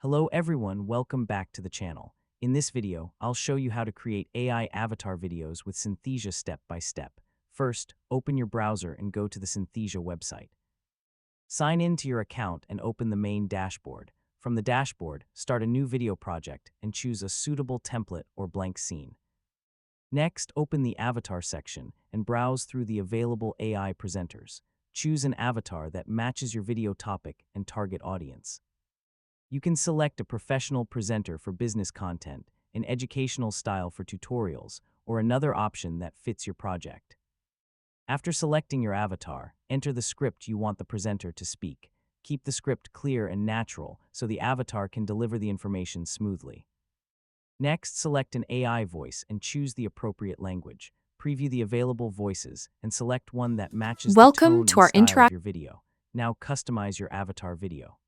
Hello everyone, welcome back to the channel. In this video, I'll show you how to create AI avatar videos with Synthesia step by step. First, open your browser and go to the Synthesia website. Sign in to your account and open the main dashboard. From the dashboard, start a new video project and choose a suitable template or blank scene. Next, open the avatar section and browse through the available AI presenters. Choose an avatar that matches your video topic and target audience. You can select a professional presenter for business content, an educational style for tutorials, or another option that fits your project. After selecting your avatar, enter the script you want the presenter to speak. Keep the script clear and natural so the avatar can deliver the information smoothly. Next, select an AI voice and choose the appropriate language. Preview the available voices and select one that matches the Welcome tone to and our style of your video. Now customize your avatar video.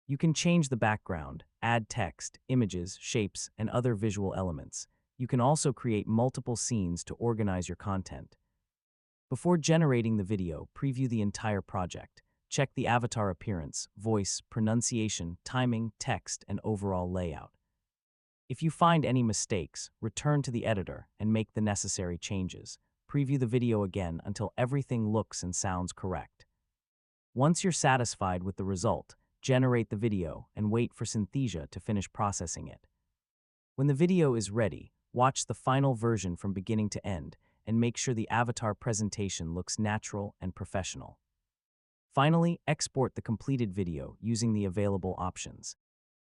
You can change the background, add text, images, shapes, and other visual elements. You can also create multiple scenes to organize your content. Before generating the video, preview the entire project. Check the avatar appearance, voice, pronunciation, timing, text, and overall layout. If you find any mistakes, return to the editor and make the necessary changes. Preview the video again until everything looks and sounds correct. Once you're satisfied with the result, generate the video and wait for Synthesia to finish processing it. When the video is ready, watch the final version from beginning to end and make sure the avatar presentation looks natural and professional. Finally, export the completed video using the available options.